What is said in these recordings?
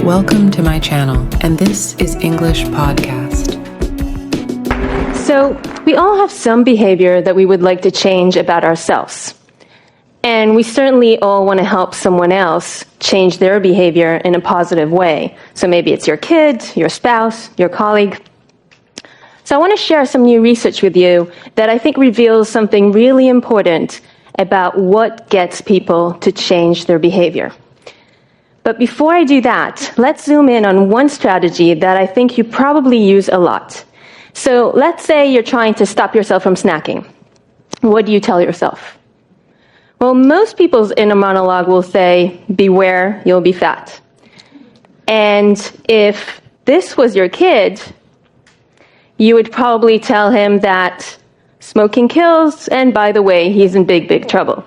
Welcome to my channel, and this is English Podcast. So, we all have some behavior that we would like to change about ourselves. And we certainly all want to help someone else change their behavior in a positive way. So maybe it's your kid, your spouse, your colleague. So I want to share some new research with you that I think reveals something really important about what gets people to change their behavior. But before I do that, let's zoom in on one strategy that I think you probably use a lot. So let's say you're trying to stop yourself from snacking. What do you tell yourself? Well, most people's inner monologue will say, beware, you'll be fat. And if this was your kid, you would probably tell him that smoking kills, and by the way, he's in big, big trouble.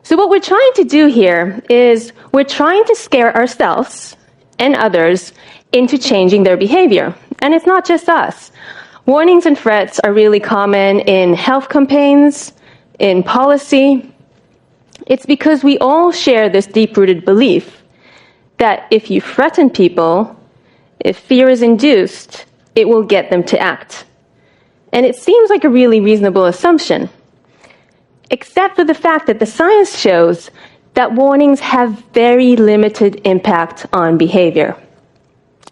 So what we're trying to do here is we're trying to scare ourselves and others into changing their behavior. And it's not just us. Warnings and threats are really common in health campaigns, in policy. It's because we all share this deep-rooted belief that if you threaten people, if fear is induced, it will get them to act. And it seems like a really reasonable assumption, except for the fact that the science shows that warnings have very limited impact on behavior.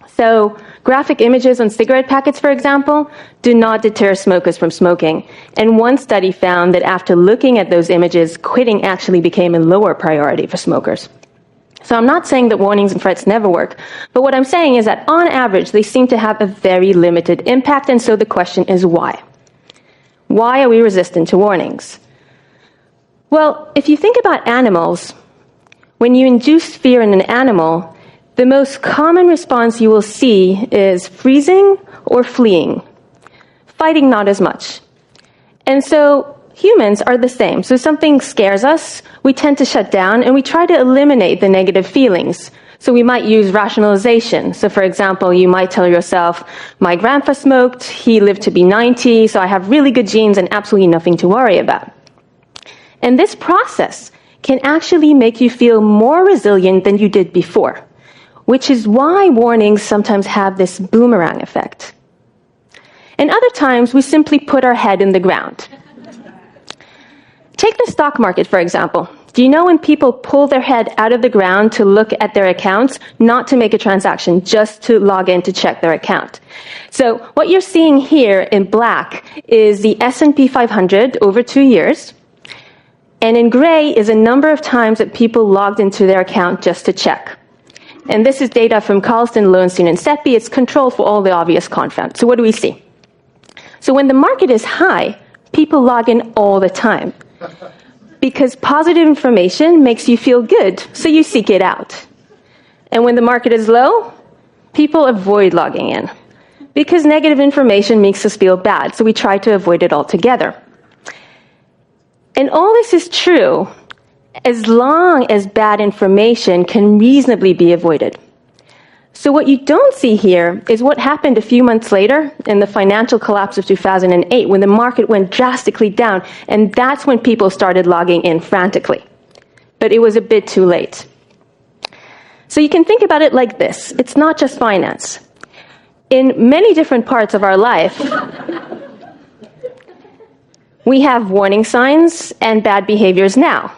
So, graphic images on cigarette packets, for example, do not deter smokers from smoking. And one study found that after looking at those images, quitting actually became a lower priority for smokers. So I'm not saying that warnings and threats never work, but what I'm saying is that on average, they seem to have a very limited impact, and so the question is why? Why are we resistant to warnings? Well, if you think about animals, when you induce fear in an animal, the most common response you will see is freezing or fleeing. Fighting, not as much. And so humans are the same. So if something scares us, we tend to shut down and we try to eliminate the negative feelings. So we might use rationalization. So for example, you might tell yourself, my grandpa smoked, he lived to be 90, so I have really good genes and absolutely nothing to worry about. And this process can actually make you feel more resilient than you did before, which is why warnings sometimes have this boomerang effect. And other times, we simply put our head in the ground. Take the stock market, for example. Do you know when people pull their head out of the ground to look at their accounts, not to make a transaction, just to log in to check their account? So what you're seeing here in black is the S&P 500 over 2 years. And in gray is a number of times that people logged into their account just to check. And this is data from Carlson, Lowenstein, and Seppi. It's controlled for all the obvious confound. So what do we see? So when the market is high, people log in all the time. Because positive information makes you feel good, so you seek it out. And when the market is low, people avoid logging in. Because negative information makes us feel bad, so we try to avoid it altogether. And all this is true as long as bad information can reasonably be avoided. So what you don't see here is what happened a few months later in the financial collapse of 2008 when the market went drastically down, and that's when people started logging in frantically. But it was a bit too late. So you can think about it like this. It's not just finance. In many different parts of our life, we have warning signs and bad behaviors now.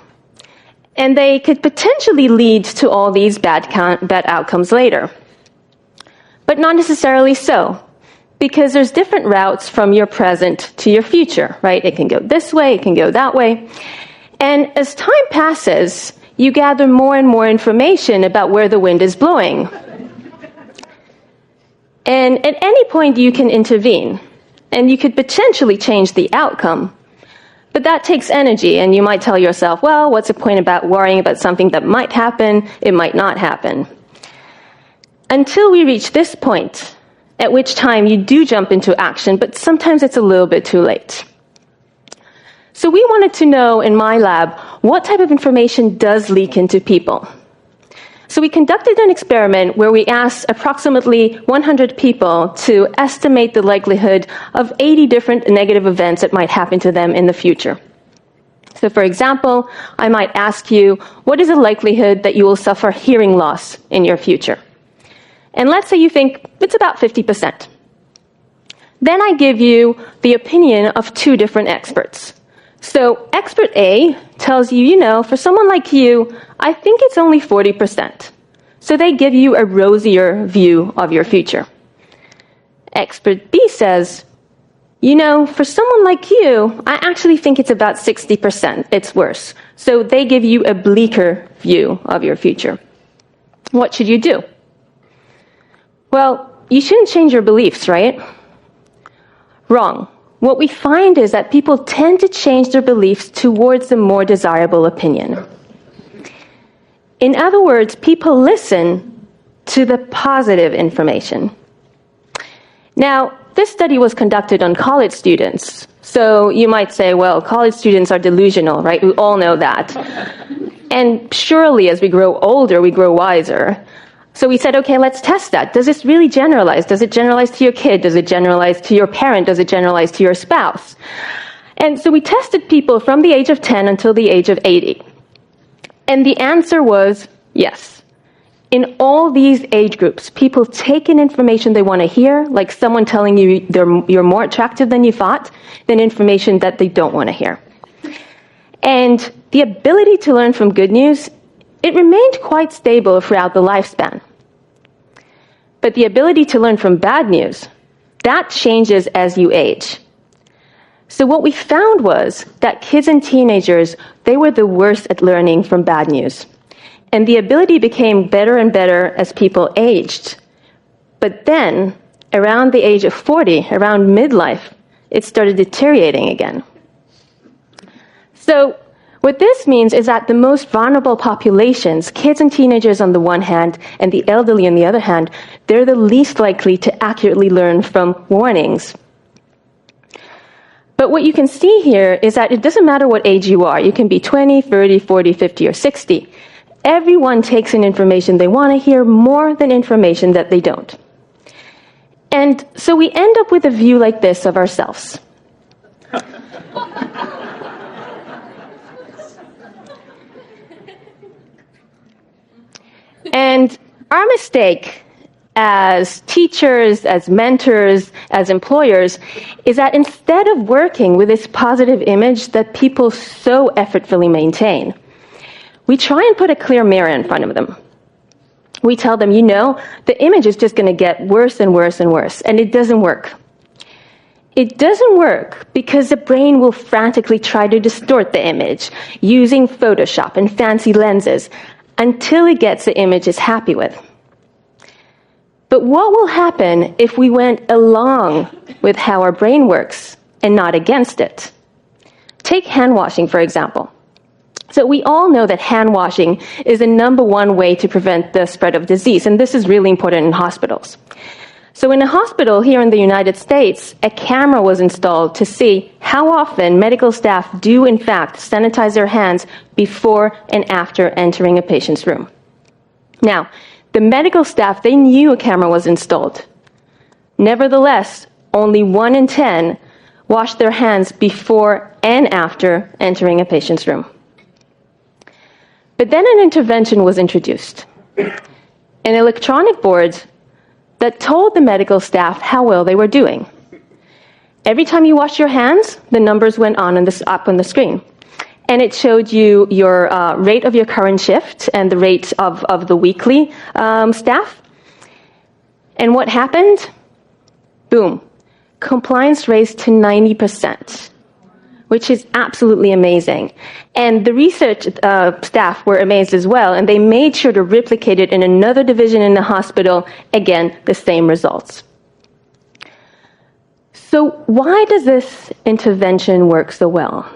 And they could potentially lead to all these bad outcomes later. But not necessarily so, because there's different routes from your present to your future, right? It can go this way, it can go that way. And as time passes, you gather more and more information about where the wind is blowing. And at any point, you can intervene, and you could potentially change the outcome. But that takes energy, and you might tell yourself, well, what's the point about worrying about something that might happen? It might not happen. Until we reach this point, at which time you do jump into action, but sometimes it's a little bit too late. So we wanted to know in my lab, what type of information does leak into people? So we conducted an experiment where we asked approximately 100 people to estimate the likelihood of 80 different negative events that might happen to them in the future. So for example, I might ask you, what is the likelihood that you will suffer hearing loss in your future? And let's say you think it's about 50%. Then I give you the opinion of two different experts. So expert A tells you, for someone like you, I think it's only 40%. So they give you a rosier view of your future. Expert B says, for someone like you, I actually think it's about 60%. It's worse. So they give you a bleaker view of your future. What should you do? Well, you shouldn't change your beliefs, right? Wrong. What we find is that people tend to change their beliefs towards the more desirable opinion. In other words, people listen to the positive information. Now, this study was conducted on college students. So you might say, well, college students are delusional, right? We all know that. And surely as we grow older, we grow wiser. So we said, okay, let's test that. Does this really generalize? Does it generalize to your kid? Does it generalize to your parent? Does it generalize to your spouse? And so we tested people from the age of 10 until the age of 80. And the answer was yes. In all these age groups, people take in information they want to hear, like someone telling you you're more attractive than you thought, than information that they don't want to hear. And the ability to learn from good news, it remained quite stable throughout the lifespan. But the ability to learn from bad news, that changes as you age. So what we found was that kids and teenagers, they were the worst at learning from bad news. And the ability became better and better as people aged. But then, around the age of 40, around midlife, it started deteriorating again. So what this means is that the most vulnerable populations, kids and teenagers on the one hand, and the elderly on the other hand, they're the least likely to accurately learn from warnings. But what you can see here is that it doesn't matter what age you are. You can be 20, 30, 40, 50, or 60. Everyone takes in information they want to hear more than information that they don't. And so we end up with a view like this of ourselves. And our mistake as teachers, as mentors, as employers, is that instead of working with this positive image that people so effortfully maintain, we try and put a clear mirror in front of them. We tell them, the image is just going to get worse and worse and worse, and it doesn't work. It doesn't work because the brain will frantically try to distort the image using Photoshop and fancy lenses until it gets the image it's happy with. But what will happen if we went along with how our brain works and not against it? Take hand washing, for example. So we all know that hand washing is the number one way to prevent the spread of disease, and this is really important in hospitals. So in a hospital here in the United States, a camera was installed to see how often medical staff do in fact sanitize their hands before and after entering a patient's room. Now, the medical staff, they knew a camera was installed. Nevertheless, only 1 in 10 washed their hands before and after entering a patient's room. But then an intervention was introduced, an electronic board that told the medical staff how well they were doing. Every time you washed your hands, the numbers went up on the screen. And it showed you your rate of your current shift and the rate of the weekly staff. And what happened? Boom. Compliance raised to 90%. Which is absolutely amazing. And the research staff were amazed as well, and they made sure to replicate it in another division in the hospital, again, the same results. So why does this intervention work so well?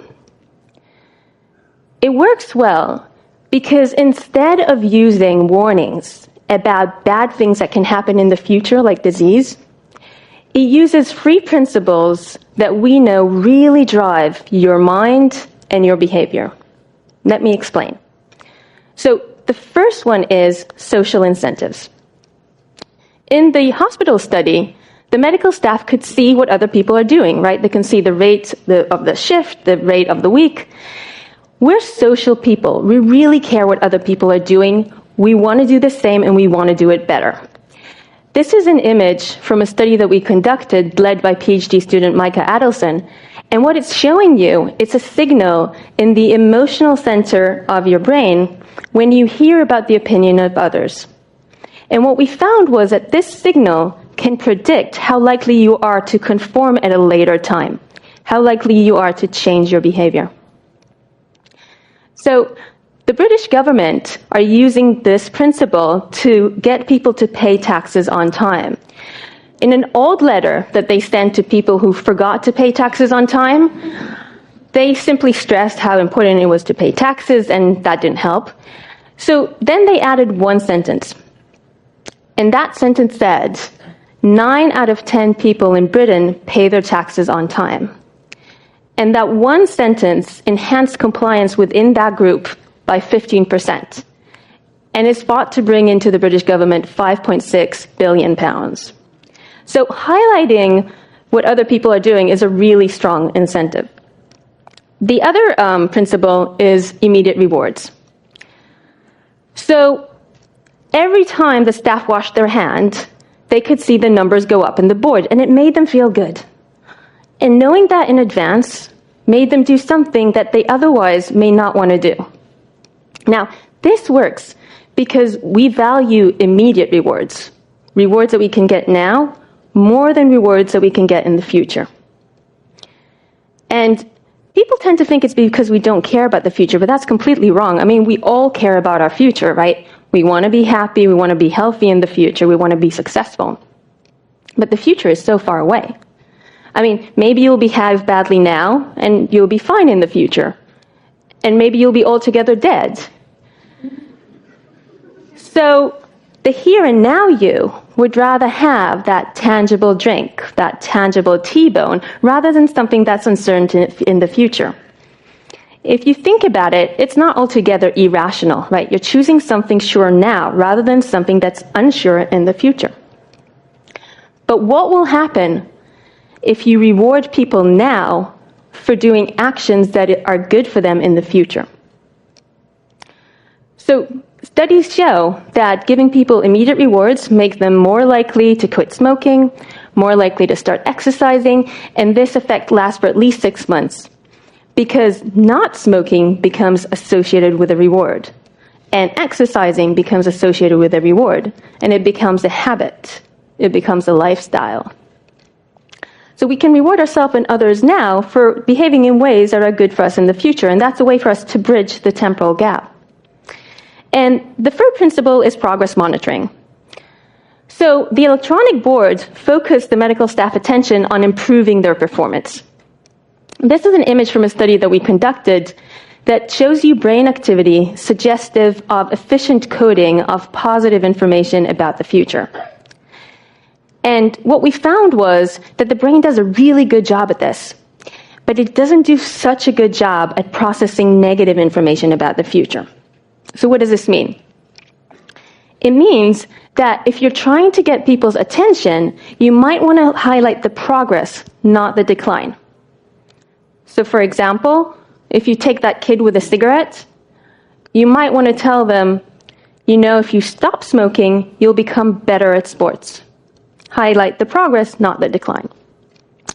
It works well because instead of using warnings about bad things that can happen in the future, like disease, it uses three principles that we know really drive your mind and your behavior. Let me explain. So the first one is social incentives. In the hospital study, the medical staff could see what other people are doing, right? They can see the rate of the shift, the rate of the week. We're social people. We really care what other people are doing. We want to do the same, and we want to do it better. This is an image from a study that we conducted led by PhD student Micah Adelson. And what it's showing you, it's a signal in the emotional center of your brain when you hear about the opinion of others. And what we found was that this signal can predict how likely you are to conform at a later time, how likely you are to change your behavior. So the British government are using this principle to get people to pay taxes on time. In an old letter that they sent to people who forgot to pay taxes on time, they simply stressed how important it was to pay taxes, and that didn't help. So then they added one sentence. And that sentence said, 9 out of 10 people in Britain pay their taxes on time. And that one sentence enhanced compliance within that group by 15%. And is thought to bring into the British government £5.6 billion. So highlighting what other people are doing is a really strong incentive. The other principle is immediate rewards. So every time the staff washed their hand, they could see the numbers go up in the board, and it made them feel good. And knowing that in advance made them do something that they otherwise may not want to do. Now, this works because we value immediate rewards, rewards that we can get now, more than rewards that we can get in the future. And people tend to think it's because we don't care about the future, but that's completely wrong. I mean, we all care about our future, right? We want to be happy, we want to be healthy in the future, we want to be successful. But the future is so far away. I mean, maybe you'll behave badly now, and you'll be fine in the future. And maybe you'll be altogether dead. So the here and now you would rather have that tangible drink, that tangible T-bone, rather than something that's uncertain in the future. If you think about it, it's not altogether irrational, right? You're choosing something sure now rather than something that's unsure in the future. But what will happen if you reward people now for doing actions that are good for them in the future? So studies show that giving people immediate rewards makes them more likely to quit smoking, more likely to start exercising, and this effect lasts for at least 6 months, because not smoking becomes associated with a reward, and exercising becomes associated with a reward, and it becomes a habit. It becomes a lifestyle. So we can reward ourselves and others now for behaving in ways that are good for us in the future, and that's a way for us to bridge the temporal gap. And the third principle is progress monitoring. So the electronic boards focus the medical staff attention on improving their performance. This is an image from a study that we conducted that shows you brain activity suggestive of efficient coding of positive information about the future. And what we found was that the brain does a really good job at this, but it doesn't do such a good job at processing negative information about the future. So what does this mean? It means that if you're trying to get people's attention, you might want to highlight the progress, not the decline. So for example, if you take that kid with a cigarette, you might want to tell them, you know, if you stop smoking, you'll become better at sports. Highlight the progress, not the decline.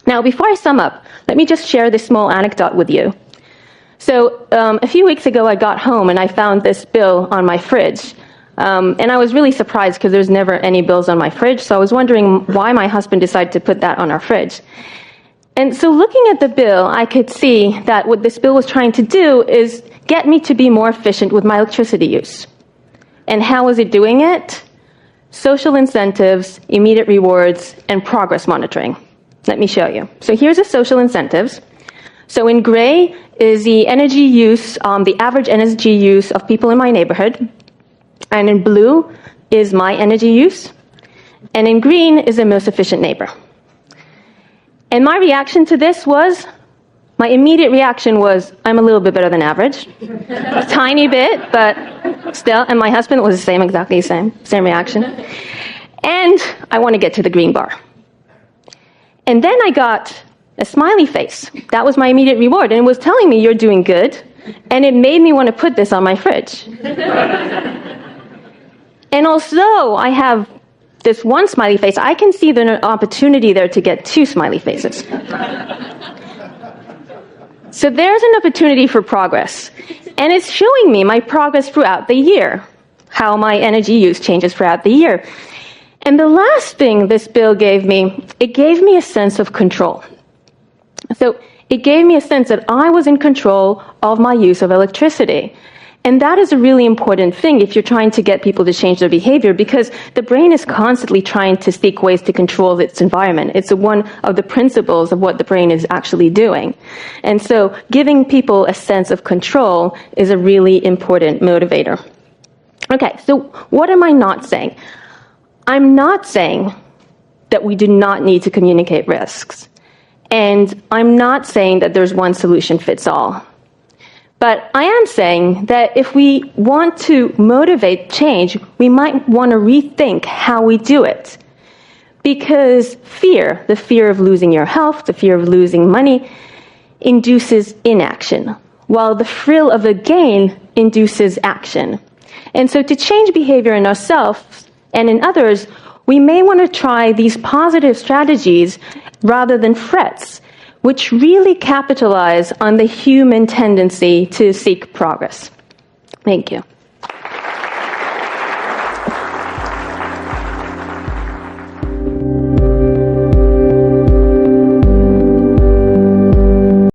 Now, before I sum up, let me just share this small anecdote with you. So a few weeks ago, I got home and I found this bill on my fridge. And I was really surprised because there's never any bills on my fridge. So I was wondering why my husband decided to put that on our fridge. And so looking at the bill, I could see that what this bill was trying to do is get me to be more efficient with my electricity use. And how was it doing it? Social incentives, immediate rewards, and progress monitoring. Let me show you. So here's the social incentives. So in gray is the energy use, the average energy use of people in my neighborhood. And in blue is my energy use. And in green is the most efficient neighbor. And my reaction to this was, my immediate reaction was, I'm a little bit better than average. A tiny bit, but still. And my husband was exactly the same reaction. And I want to get to the green bar. And then I got a smiley face. That was my immediate reward. And it was telling me, you're doing good. And it made me want to put this on my fridge. And although I have this one smiley face, I can see the opportunity there to get two smiley faces. So there's an opportunity for progress. And it's showing me my progress throughout the year, how my energy use changes throughout the year. And the last thing this bill gave me, it gave me a sense of control. So it gave me a sense that I was in control of my use of electricity. And that is a really important thing if you're trying to get people to change their behavior, because the brain is constantly trying to seek ways to control its environment. It's one of the principles of what the brain is actually doing. And so giving people a sense of control is a really important motivator. Okay, so what am I not saying? I'm not saying that we do not need to communicate risks. And I'm not saying that there's one solution fits all. But I am saying that if we want to motivate change, we might want to rethink how we do it. Because fear, the fear of losing your health, the fear of losing money, induces inaction, while the thrill of the gain induces action. And so to change behavior in ourselves and in others, we may want to try these positive strategies rather than threats, which really capitalize on the human tendency to seek progress. Thank you.